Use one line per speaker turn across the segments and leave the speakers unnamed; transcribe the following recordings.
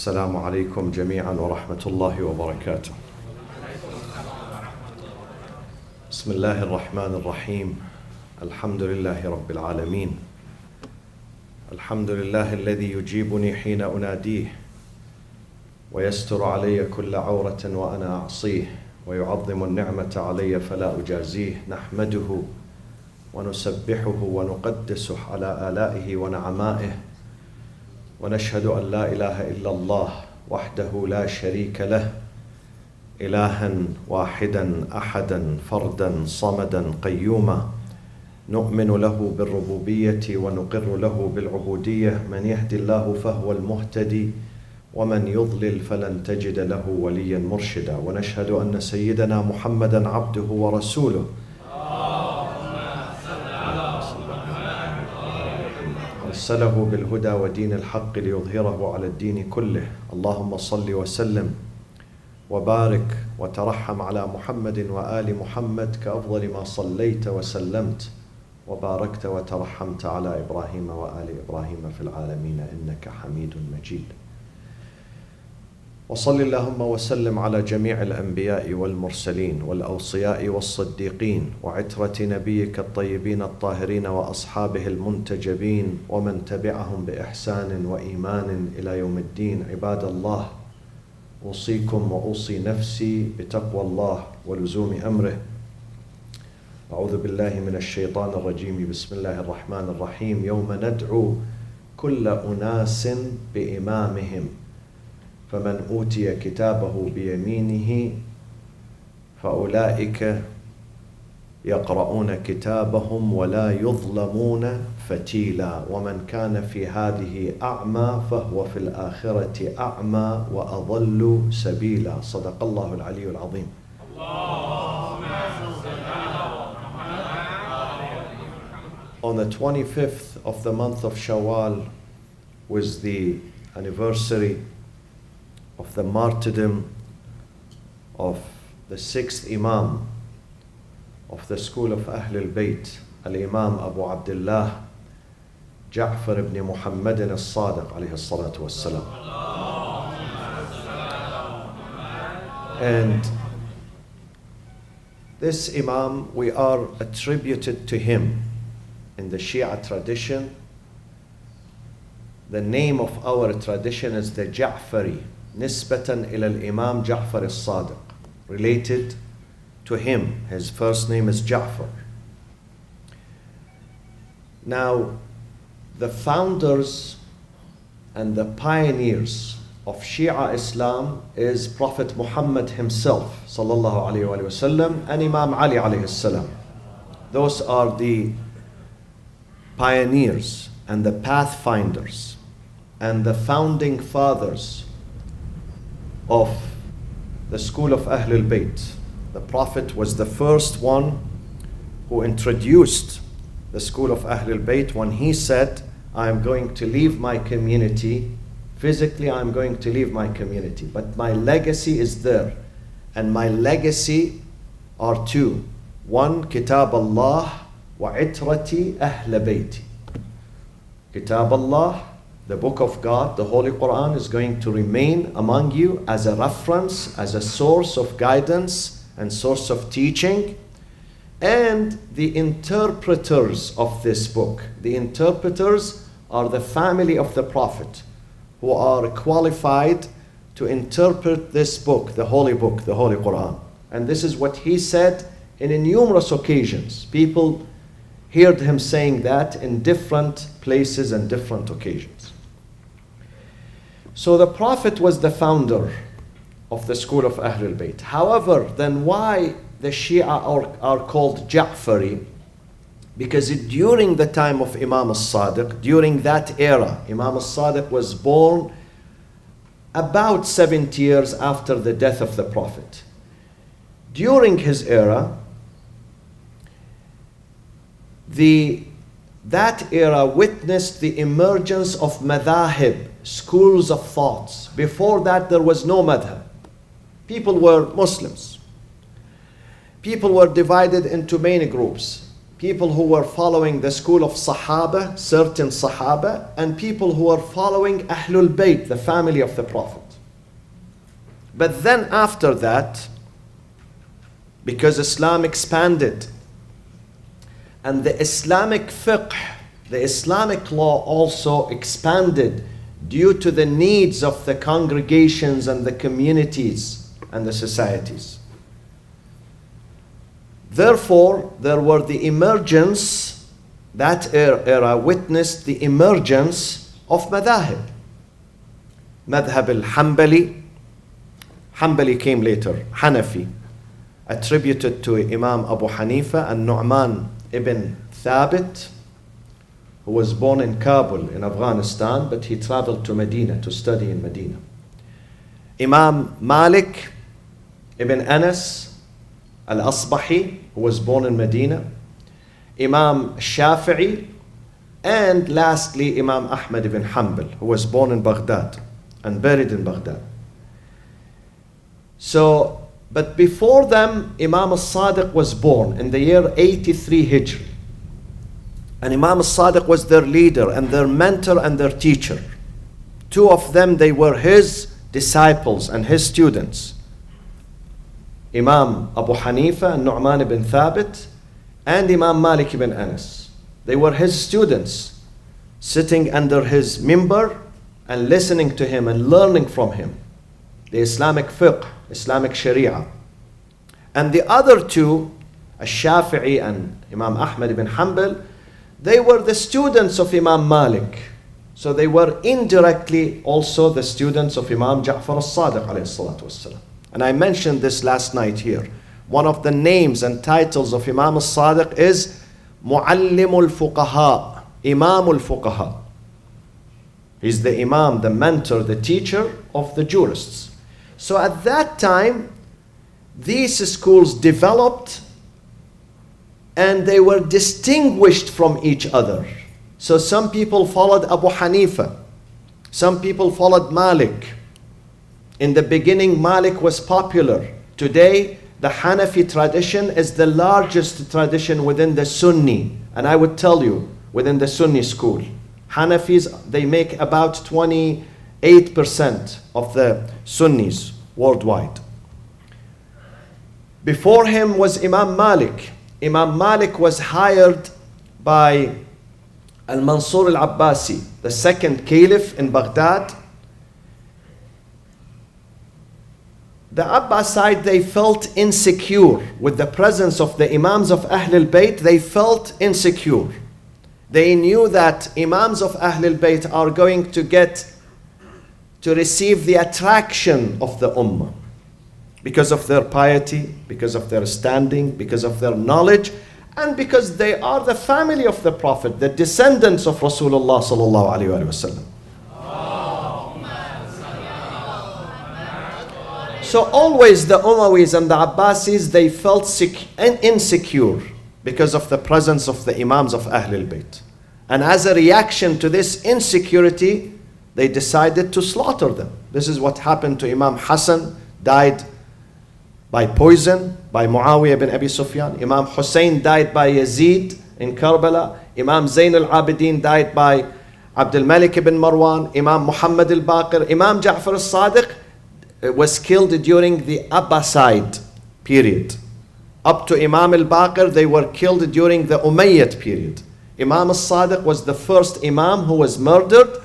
السلام عليكم جميعا ورحمة الله وبركاته. بسم الله الرحمن الرحيم. الحمد لله رب العالمين. الحمد لله الذي يجيبني حين أناديه ويستر علي كل عورة وأنا أعصيه ويعظم النعمة علي فلا أجازيه. نحمده ونسبحه ونقدسه على آلائه ونعمائه، ونشهد أن لا إله إلا الله وحده لا شريك له، إلها واحدا أحدا فردا صمدا قيوما، نؤمن له بالربوبية ونقر له بالعبودية. من يهدي الله فهو المهتدي ومن يضلل فلن تجد له وليا مرشدا. ونشهد أن سيدنا محمدا عبده ورسوله أرسله بالهدى ودين الحق ليظهره على الدين كله. اللهم صل وسلم وبارك وترحم على محمد وآل محمد كأفضل ما صليت وسلمت وباركت وترحمت على إبراهيم وآل إبراهيم في العالمين إنك حميد مجيد. وصل اللهم وسلم على جميع الأنبياء والمرسلين والأوصياء والصديقين وعترة نبيك الطيبين الطاهرين وأصحابه المنتجبين ومن تبعهم بإحسان وإيمان إلى يوم الدين. عباد الله، أوصيكم وأوصي نفسي بتقوى الله ولزوم أمره. أعوذ بالله من الشيطان الرجيم. بسم الله الرحمن الرحيم. يوم ندعو كل أناس بإمامهم فمن أوتي كتابه بيمينه فأولئك يقرؤون كتابهم ولا يظلمون فتيلا ومن كان في هذه أعمى فهو في الآخرة أعمى وأضل سبيلا. صدق الله العلي العظيم. On the 25th of the month of Shawwal was the anniversary of the martyrdom of the sixth Imam of the school of Ahl al-Bayt, Al-Imam Abu Abdullah Ja'far ibn Muhammad As-Sadiq alayhi salatu wassalam. And this Imam, we are attributed to him in the Shia tradition. The name of our tradition is the Ja'fari, nisbatan ila al-Imam Ja'far As-Sadiq, related to him. His first name is Ja'far. Now, the founders and the pioneers of Shia Islam is Prophet Muhammad himself, sallallahu alayhi wa sallam, and Imam Ali alayhi salam. Those are the pioneers and the pathfinders and the founding fathers of the school of Ahl al-Bayt. The Prophet was the first one who introduced the school of Ahl al-Bayt when he said, I am going to leave my community. Physically, I am going to leave my community, but my legacy is there. And my legacy are two. One, Kitab Allah wa itrati Ahl Bayti. Kitab Allah, the book of God, the Holy Quran, is going to remain among you as a reference, as a source of guidance and source of teaching. And the interpreters of this book, the interpreters are the family of the Prophet, who are qualified to interpret this book, the Holy Quran. And this is what he said in numerous occasions. People heard him saying that in different places and different occasions. So the Prophet was the founder of the school of Ahl al-Bayt. However, then why the Shia are called Ja'fari? Because during the time of Imam As-Sadiq, during that era, Imam As-Sadiq was born about 70 years after the death of the Prophet. During his era, that era witnessed the emergence of madhahib, schools of thoughts. Before that, there was no madhab. People were Muslims. People were divided into many groups. people who were following the school of Sahaba, certain Sahaba, and people who were following Ahlul Bayt, the family of the Prophet. But then after that, because Islam expanded, and the Islamic fiqh, the Islamic law also expanded due to the needs of the congregations and the communities and the societies. Therefore, there were the emergence, that era witnessed the emergence of madhahib. Madhab al-Hanbali, Hanbali came later, Hanafi, attributed to Imam Abu Hanifa and Nu'man ibn Thabit, who was born in Kabul in Afghanistan, but he traveled to Medina to study in Medina. Imam Malik ibn Anas al-Asbahi, who was born in Medina, Imam Shafi'i, and lastly Imam Ahmad ibn Hanbal, who was born in Baghdad and buried in Baghdad. So, but before them, Imam As-Sadiq was born in the year 83 Hijri. And Imam As-Sadiq was their leader and their mentor and their teacher. Two of them, they were his disciples and his students. Imam Abu Hanifa and Nu'man ibn Thabit and Imam Malik ibn Anas. They were his students, sitting under his mimbar and listening to him and learning from him the Islamic fiqh, Islamic sharia. And the other two, Al-Shafi'i and Imam Ahmad ibn Hanbal, they were the students of Imam Malik. So they were indirectly also the students of Imam Ja'far al-Sadiq alayhi salatu wassalam. And I mentioned this last night here. One of the names and titles of Imam al-Sadiq is Mu'allim al-Fuqaha, Imam al-Fuqaha. He's the Imam, the mentor, the teacher of the jurists. So at that time, these schools developed and they were distinguished from each other. So some people followed Abu Hanifa, some people followed Malik. In the beginning, Malik was popular. Today, the Hanafi tradition is the largest tradition within the Sunni. And I would tell you, within the Sunni school. Hanafis, they make about 28% of the Sunnis worldwide. Before him was Imam Malik. Imam Malik was hired by Al-Mansur al-Abbasi, the second caliph in Baghdad. The Abbasid, they felt insecure with the presence of the Imams of Ahlul Bayt. They felt insecure. They knew that Imams of Ahlul Bayt are going to get to receive the attraction of the Ummah because of their piety, because of their standing, because of their knowledge, and because they are the family of the Prophet, the descendants of Rasulullah sallallahu alaihi wasallam. So always the Umayyads and the Abbasis, they felt insecure because of the presence of the Imams of Ahlul Bayt. And as a reaction to this insecurity, they decided to slaughter them. This is what happened to Imam Hassan, died by poison by Muawiyah bin Abi Sufyan. Imam Hussein died by Yazid in Karbala. Imam Zain al-Abidin died by Abdul Malik ibn Marwan. Imam Muhammad al-Baqir. Imam Ja'far al-Sadiq was killed during the Abbasid period. Up to Imam al-Baqir, they were killed during the Umayyad period. Imam al-Sadiq was the first Imam who was murdered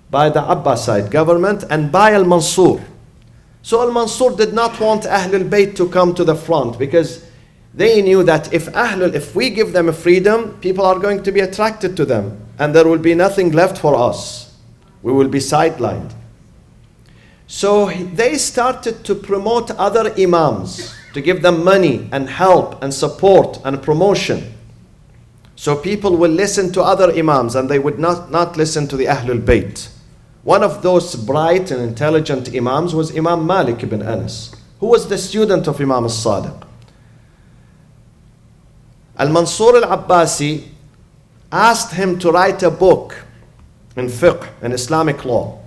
by the Abbasid government and by al-Mansur. So al-Mansur did not want Ahlul Bayt to come to the front because they knew that if we give them a freedom, people are going to be attracted to them and there will be nothing left for us. We will be sidelined. So they started to promote other Imams, to give them money and help and support and promotion. So people will listen to other Imams and they would not listen to the Ahlul Bayt. One of those bright and intelligent Imams was Imam Malik ibn Anas, who was the student of Imam As-Sadiq. Al-Mansur al-Abbasi asked him to write a book in fiqh, in Islamic law.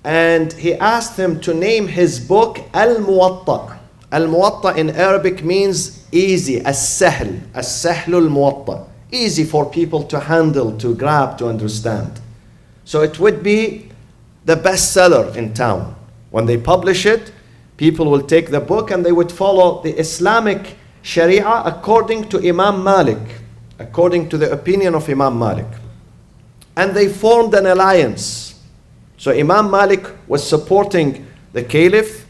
And he asked him to name his book Al-Muwatta. Al-Muwatta in Arabic means easy, as-sahl al-muwatta, easy for people to handle, to grab, to understand. So it would be the bestseller in town. When they publish it, people will take the book and they would follow the Islamic Sharia according to Imam Malik, according to the opinion of Imam Malik. And they formed an alliance. So Imam Malik was supporting the Caliph.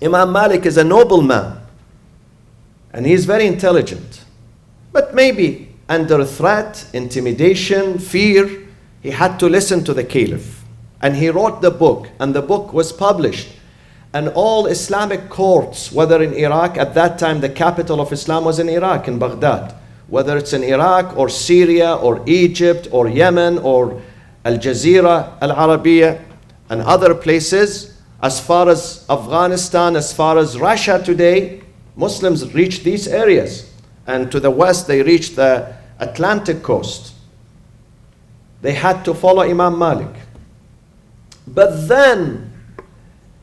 Imam Malik is a noble man and he's very intelligent. But maybe under threat, intimidation, fear, he had to listen to the Caliph. And he wrote the book, and the book was published. And all Islamic courts, whether in Iraq, at that time the capital of Islam was in Iraq, in Baghdad, whether it's in Iraq or Syria or Egypt or Yemen or Al Jazeera Al Arabiya and other places, as far as Afghanistan, as far as Russia today, Muslims reached these areas. And to the west, they reached the Atlantic coast. They had to follow Imam Malik. But then,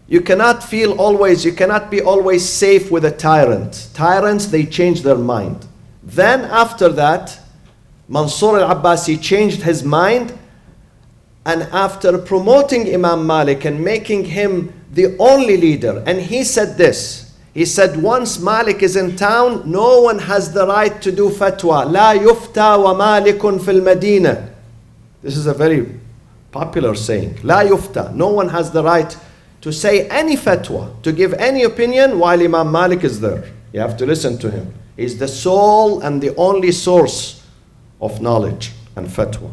you cannot be always safe with a tyrant. Tyrants, they change their mind. Then after that, Mansur al-Abbasi changed his mind, and after promoting Imam Malik and making him the only leader, and he said this, he said, once Malik is in town, no one has the right to do fatwa. La yufta wa malikun fil Medina. This is a very popular saying. La yufta. No one has the right to say any fatwa, to give any opinion while Imam Malik is there. You have to listen to him. He's the sole and the only source of knowledge and fatwa.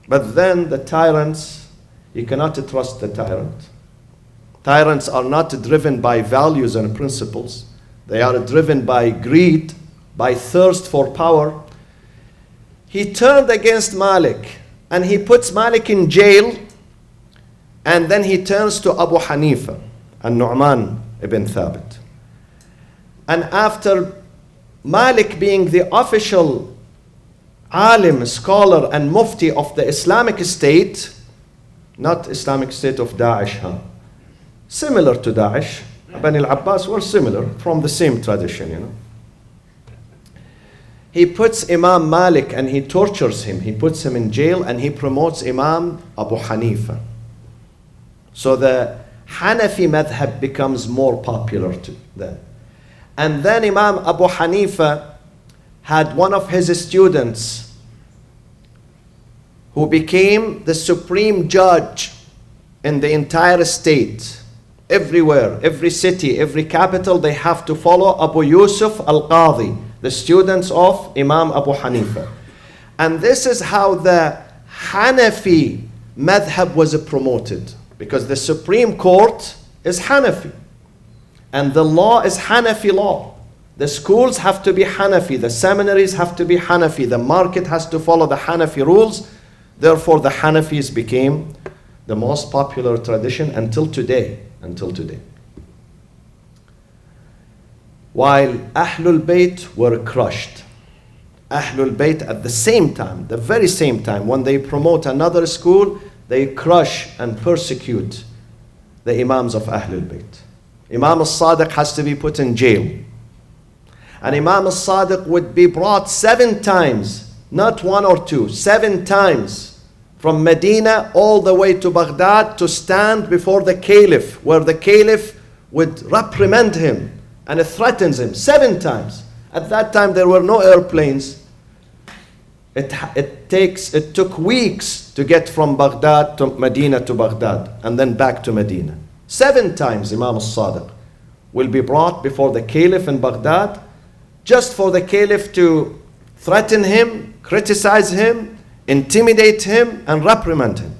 But then the tyrants, you cannot trust the tyrant. Tyrants are not driven by values and principles. They are driven by greed, by thirst for power. He turned against Malik and he puts Malik in jail, and then he turns to Abu Hanifa and Nu'man ibn Thabit. And after Malik being the official alim, scholar and mufti of the Islamic State, not Islamic State of Daesh, similar to Daesh, Bani al-Abbas were similar, from the same tradition, He puts Imam Malik and he tortures him. He puts him in jail and he promotes Imam Abu Hanifa. So the Hanafi madhab becomes more popular to them. And then Imam Abu Hanifa had one of his students who became the supreme judge in the entire state. Everywhere, every city, every capital, they have to follow Abu Yusuf al-Qadhi, the students of Imam Abu Hanifa. And this is how the Hanafi madhab was promoted, because the Supreme Court is Hanafi and the law is Hanafi law. The schools have to be Hanafi, the seminaries have to be Hanafi, the market has to follow the Hanafi rules. Therefore the Hanafis became the most popular tradition until today. While Ahlul Bayt were crushed. Ahlul Bayt at the same time, the very same time, when they promote another school, they crush and persecute the Imams of Ahlul Bayt. Imam As-Sadiq has to be put in jail. And Imam As-Sadiq would be brought 7 times, not 1 or 2, 7 times, from Medina all the way to Baghdad to stand before the Caliph, where the Caliph would reprimand him and threatens him 7 times. At that time there were no airplanes. It took weeks to get from Baghdad to Medina to Baghdad and then back to Medina. 7 times Imam As-Sadiq will be brought before the Caliph in Baghdad, just for the Caliph to threaten him, criticize him, intimidate him, and reprimand him.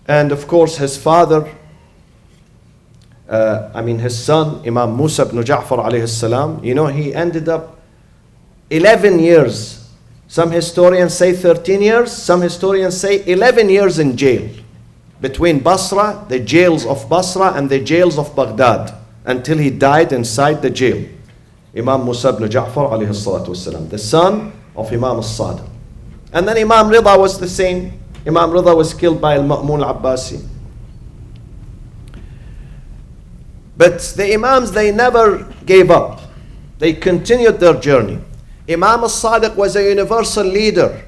And of course his father, his son, Imam Musa ibn Ja'far alayhi salam, he ended up 11 years. Some historians say 13 years, some historians say 11 years in jail. Between Basra, the jails of Basra, and the jails of Baghdad, until he died inside the jail. Imam Musa ibn Ja'far alayhi salatu wasalam, the son of Imam As-Sadiq. And then Imam Rida was the same. Imam Rida was killed by Al-Ma'mun al-Abbasi. But the Imams, they never gave up. They continued their journey. Imam As-Sadiq was a universal leader.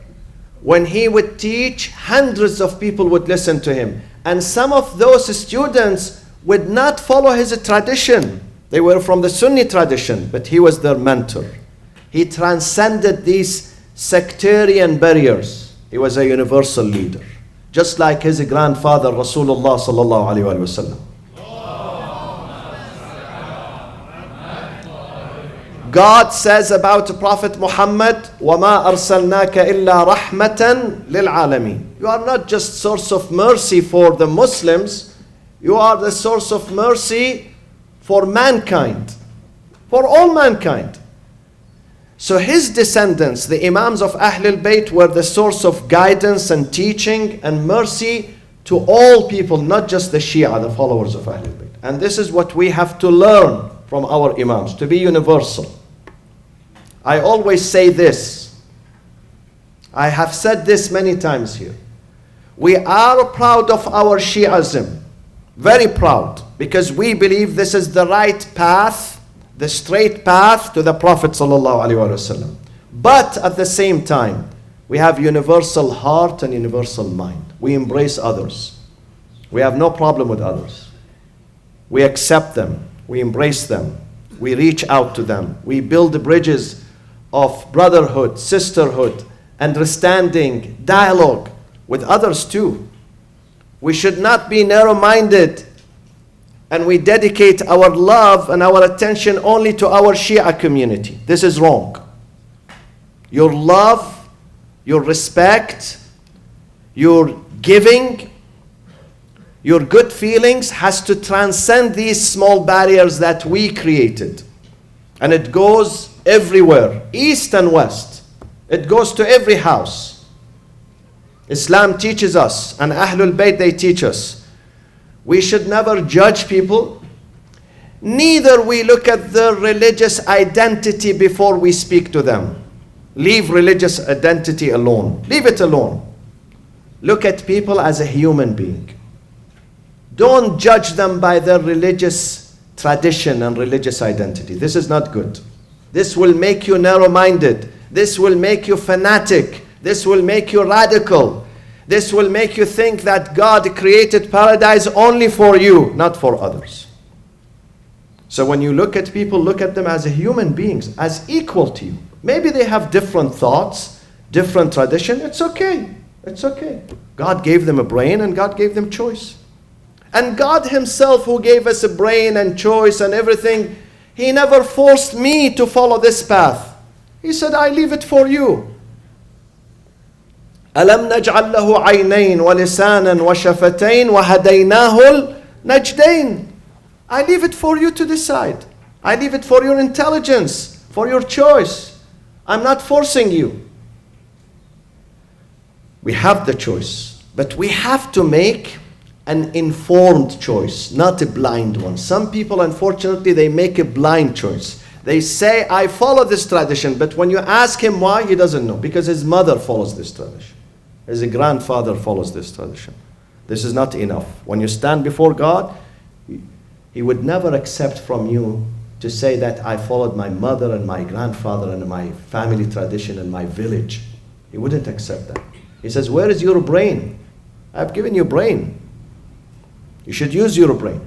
When he would teach, hundreds of people would listen to him. And some of those students would not follow his tradition. They were from the Sunni tradition, but he was their mentor. He transcended these sectarian barriers. He was a universal leader, just like his grandfather, Rasulullah sallallahu alaihi wasallam. God says about Prophet Muhammad, وَمَا أَرْسَلْنَاكَ إِلَّا رَحْمَةً لِلْعَالَمِينَ. You are not just source of mercy for the Muslims, you are the source of mercy for mankind, for all mankind. So his descendants, the Imams of Ahlul Bayt, were the source of guidance and teaching and mercy to all people, not just the Shia, the followers of Ahlul Bayt. And this is what we have to learn from our Imams, to be universal. I always say this. I have said this many times here. We are proud of our Shi'ism. Very proud. Because we believe this is the right path, the straight path to the Prophet ﷺ. But at the same time, we have universal heart and universal mind. We embrace others. We have no problem with others. We accept them. We embrace them. We reach out to them. We build bridges of brotherhood, sisterhood, understanding, dialogue with others too. We should not be narrow-minded and we dedicate our love and our attention only to our Shia community. This is wrong. Your love, your respect, your giving, your good feelings has to transcend these small barriers that we created. And it goes everywhere, east and west. It goes to every house. Islam teaches us, and Ahlul Bayt, they teach us. We should never judge people. Neither we look at their religious identity before we speak to them. Leave religious identity alone. Leave it alone. Look at people as a human being. Don't judge them by their religious tradition and religious identity. This is not good. This will make you narrow-minded. This will make you fanatic. This will make you radical. This will make you think that God created paradise only for you, not for others. So when you look at people, look at them as human beings, as equal to you. Maybe they have different thoughts, different tradition. It's okay. It's okay. God gave them a brain and God gave them choice. And God himself, who gave us a brain and choice and everything, he never forced me to follow this path. He said, I leave it for you. أَلَمْ نَجْعَلْ لَهُ عَيْنَيْن وَلِسَانًا وَشَفَتَيْن وَهَدَيْنَاهُ النَّجْدَيْن. I leave it for you to decide. I leave it for your intelligence, for your choice. I'm not forcing you. We have the choice, but we have to make an informed choice, not a blind one. Some people, unfortunately, they make a blind choice. They say, I follow this tradition, but when you ask him why, he doesn't know, because his mother follows this tradition. His grandfather follows this tradition. This is not enough. When you stand before God, he would never accept from you to say that I followed my mother and my grandfather and my family tradition and my village. He wouldn't accept that. He says, where is your brain? I've given you brain. You should use your brain.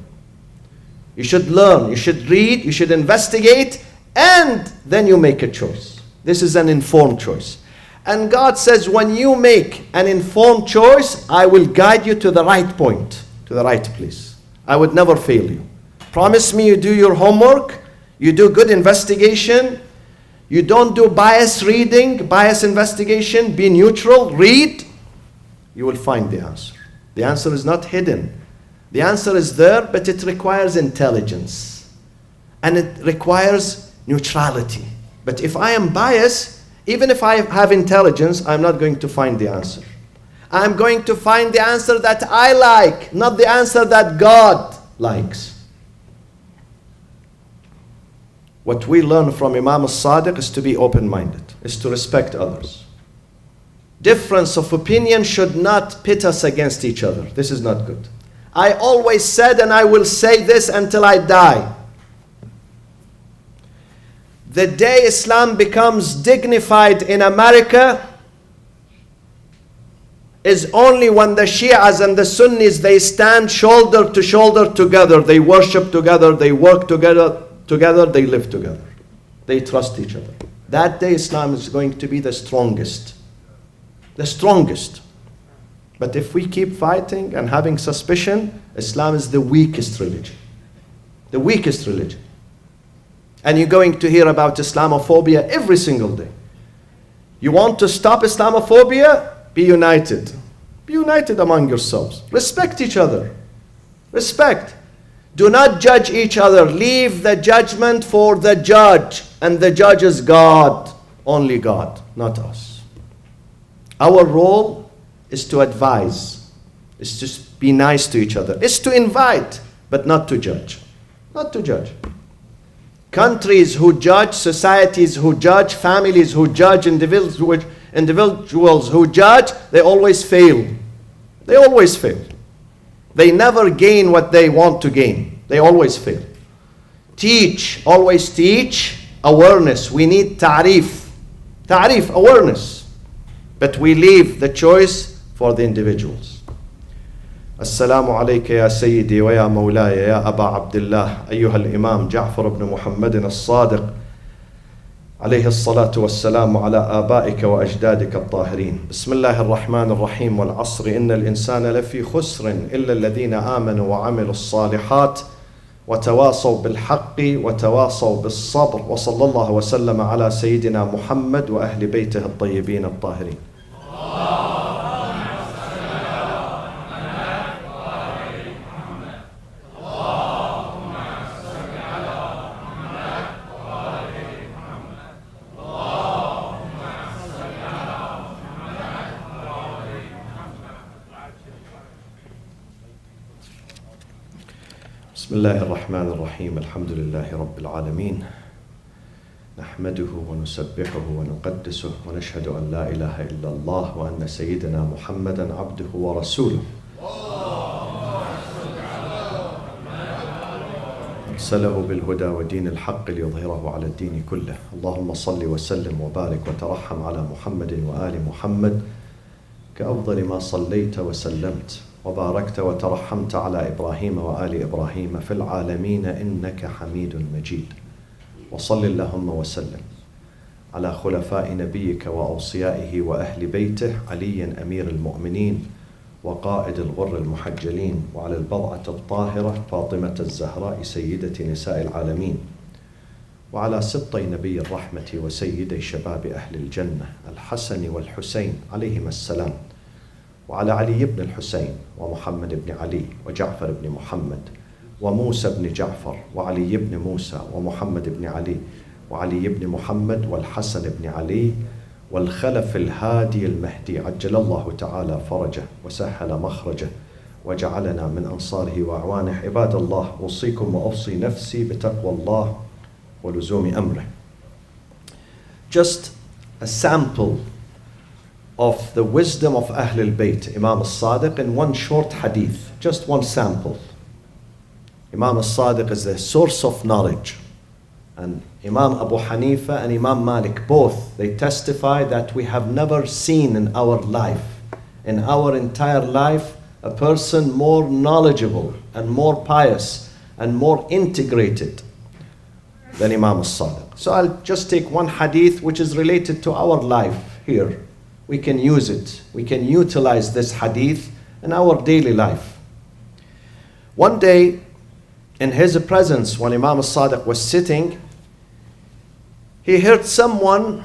You should learn, you should read, you should investigate, and then you make a choice. This is an informed choice. And God says, when you make an informed choice, I will guide you to the right point, to the right place. I would never fail you. Promise me you do your homework, you do good investigation, you don't do bias reading, bias investigation, be neutral, read, you will find the answer. The answer is not hidden. The answer is there, but it requires intelligence. And it requires neutrality. But if I am biased, even if I have intelligence, I'm not going to find the answer. I'm going to find the answer that I like, not the answer that God likes. What we learn from Imam As-Sadiq is to be open-minded, is to respect others. Difference of opinion should not pit us against each other. This is not good. I always said, and I will say this until I die. The day Islam becomes dignified in America is only when the Shias and the Sunnis, they stand shoulder to shoulder together. They worship together, they work together, they live together. They trust each other. That day Islam is going to be the strongest. The strongest. But if we keep fighting and having suspicion, Islam is the weakest religion. The weakest religion. And you're going to hear about Islamophobia every single day. You want to stop Islamophobia? Be united. Be united among yourselves. Respect each other. Respect. Do not judge each other. Leave the judgment for the judge. And the judge is God. Only God, not us. Our role is to advise. Is to be nice to each other. Is to invite, but not to judge. Not to judge. Countries who judge, societies who judge, families who judge, individuals who judge, they always fail. They always fail. They never gain what they want to gain. They always fail. Teach, always teach, awareness. We need ta'rif. Ta'rif, awareness. But we leave the choice for the individuals. السلام عليك يا سيدي ويا مولاي يا أبا عبد الله أيها الإمام جعفر بن محمد الصادق عليه الصلاة والسلام على آبائك وأجدادك الطاهرين بسم الله الرحمن الرحيم والعصر إن الإنسان لفي خسر إلا الذين آمنوا وعملوا الصالحات وتواصوا بالحق وتواصوا بالصبر وصلى الله وسلم على سيدنا محمد وأهل بيته الطيبين الطاهرين. بسم الله الرحمن الرحيم الحمد لله رب العالمين نحمده ونسبحه ونقدسه ونشهد أن لا إله إلا الله وأن سيدنا محمدا عبده ورسوله أرسله بالهدى ودين الحق ليظهره على الدين كله اللهم صل وسلم وبارك وترحم على محمد وآل محمد كأفضل ما صليت وسلمت وباركت وترحمت على إبراهيم وآل إبراهيم في العالمين إنك حميد مجيد وصل اللهم وسلم على خلفاء نبيك وأوصيائه وأهل بيته علي أمير المؤمنين وقائد الغر المحجلين وعلى البضعة الطاهرة فاطمة الزهراء سيدة نساء العالمين وعلى سبطي نبي الرحمة وسيدي شباب أهل الجنة الحسن والحسين عليهما السلام وعلى علي بن الحسين ومحمد بن علي وجعفر بن محمد وموسى بن جعفر وعلي بن موسى ومحمد بن علي وعلي بن محمد والحسن بن علي والخلف الهادي المهدي عجل الله تعالى فرجه وسهل مخرجه وجعلنا من أنصاره وأعوانه عباد الله أوصيكم وأوصي نفسي بتقوى الله ولزوم أمره. Just a sample of the wisdom of Ahlul Bayt, Imam As-Sadiq, in one short hadith, just one sample. Imam As-Sadiq is the source of knowledge. And Imam Abu Hanifa and Imam Malik, both, they testify that we have never seen in our life, in our entire life, a person more knowledgeable and more pious and more integrated than Imam As-Sadiq. So I'll just take one hadith which is related to our life here. We can use it. We can utilize this hadith in our daily life. One day, in his presence, when Imam As-Sadiq was sitting, he heard someone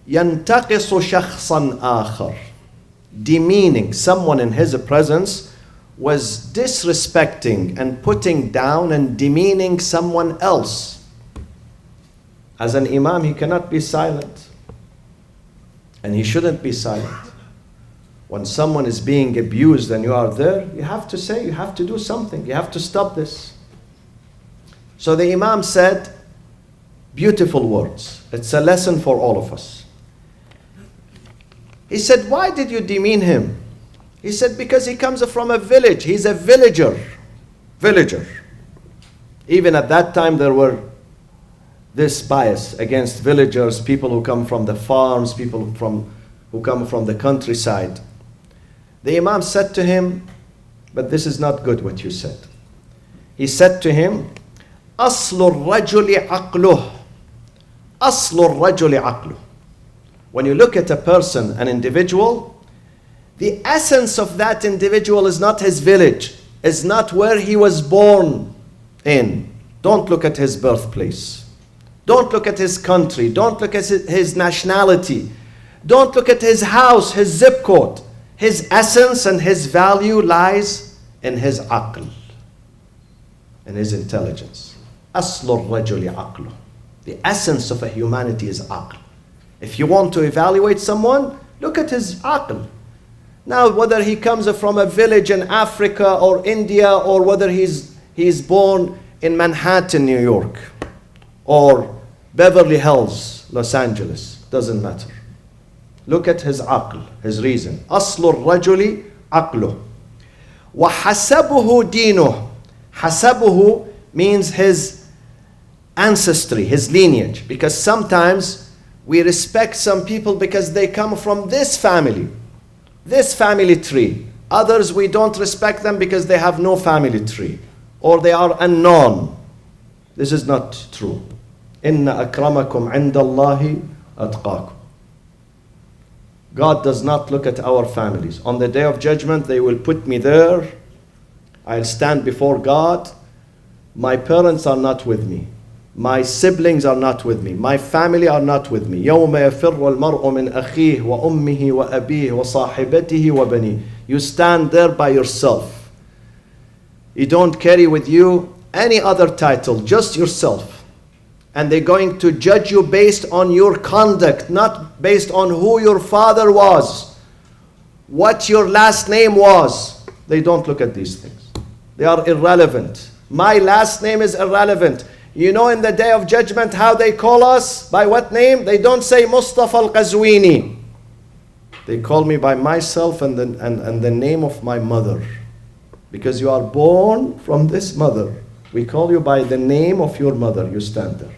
ينتقص شخصا آخر, demeaning. Someone in his presence was disrespecting and putting down and demeaning someone else. As an imam, he cannot be silent. And he shouldn't be silent. When someone is being abused and you are there, you have to say, you have to do something. You have to stop this. So the Imam said beautiful words. It's a lesson for all of us. He said, why did you demean him? He said, because he comes from a village. He's a villager. Villager. Even at that time, there were this bias against villagers, people who come from the farms, people who come from the countryside. The Imam said to him, but this is not good what you said. He said to him, أصل الرجل عقله. أصل الرجل عقله. When you look at a person, an individual, the essence of that individual is not his village, is not where he was born in. Don't look at his birthplace. Don't look at his country. Don't look at his nationality. Don't look at his house, his zip code. His essence and his value lies in his aql, in his intelligence. أصل الرجل عقله. The essence of a humanity is aql. If you want to evaluate someone, look at his aql. Now, whether he comes from a village in Africa or India, or whether he's born in Manhattan, New York, or Beverly Hills, Los Angeles, doesn't matter. Look at his aql, his reason. أصل الرجل عقله. وحسبه دينه. حسبه means his ancestry, his lineage. Because sometimes we respect some people because they come from this family tree. Others we don't respect them because they have no family tree, or they are unknown. This is not true. إن أكرمكم عند الله أتقاكم. God does not look at our families. On the day of judgment, they will put me there. I'll stand before God. My parents are not with me. My siblings are not with me. My family are not with me. يوم يفر المرء من أخيه وأمه وأبيه وصاحبته وبنيه. You stand there by yourself. You don't carry with you any other title, just yourself. And they're going to judge you based on your conduct, not based on who your father was, what your last name was. They don't look at these things. They are irrelevant. My last name is irrelevant. You know, in the day of judgment, how they call us? By what name? They don't say Moustafa Al-Qazwini. They call me by myself and the name of my mother. Because you are born from this mother. We call you by the name of your mother. You stand there.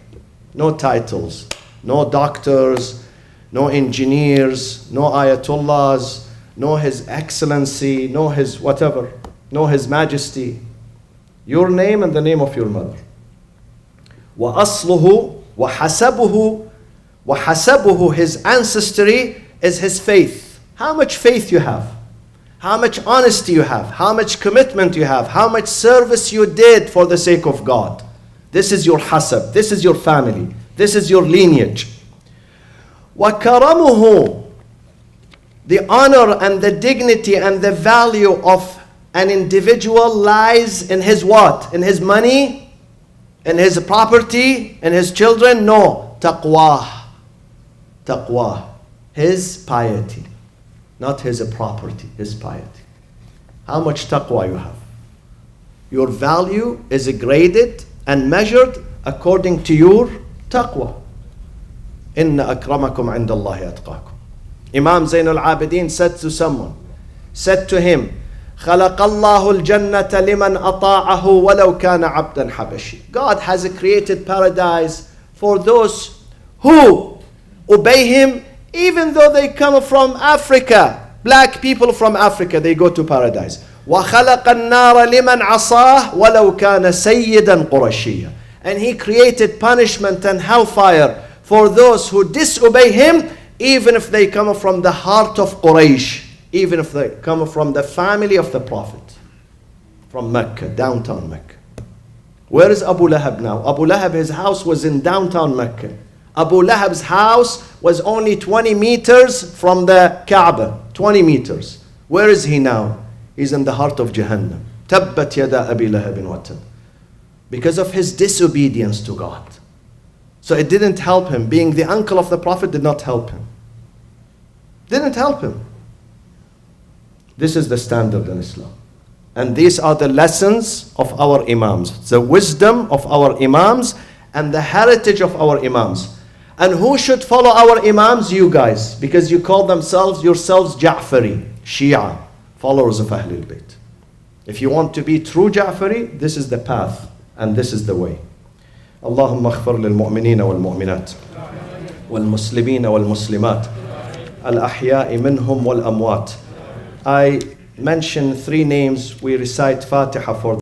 No titles, no doctors, no engineers, no ayatollahs, no His Excellency, no His whatever, no His Majesty. Your name and the name of your mother. وَأَصْلُهُ وَحَسَبُهُ. His ancestry is his faith. How much faith you have? How much honesty you have? How much commitment you have? How much service you did for the sake of God? This is your hasab. This is your family. This is your lineage. وَكَرَمُهُ. The honor and the dignity and the value of an individual lies in his what? In his money? In his property? In his children? No. Taqwa. Taqwa. His piety. Not his property, his piety. How much taqwa you have? Your value is graded and measured according to your taqwa. Inna akramakum indallahi atqakum. Imam Zain al-Abidin said to him, خلق الله الجنة لمن أطاعه ولو كان عبدا حبشي. God has created paradise for those who obey Him, even though they come from Africa. Black people from Africa, they go to paradise. وَخَلَقَ النَّارَ لِمَنْ عَصَاهُ وَلَوْ كَانَ سَيِّدًا قُرَشِيًّا. And He created punishment and hellfire for those who disobey Him, even if they come from the heart of Quraysh, even if they come from the family of the Prophet, from Mecca, downtown Mecca. Where is Abu Lahab now? Abu Lahab, his house was in downtown Mecca. Abu Lahab's house was only 20 meters from the Kaaba. 20 meters. Where is he now? He's in the heart of Jahannam. Tabbat yada Abi Lahabin wa tab. Because of his disobedience to God. So it didn't help him. Being the uncle of the Prophet did not help him. Didn't help him. This is the standard in Islam. And these are the lessons of our Imams. The wisdom of our Imams and the heritage of our Imams. And who should follow our Imams? You guys. Because you call yourselves Ja'fari, Shia. followers of Ahlul Bayt. If you want to be true Ja'fari, this is the path and this is the way. اللهم اغفر للمؤمنين والمؤمنات والمسلمين والمسلمات الأحياء منهم والأموات. I mention 3 names. We recite Fatiha for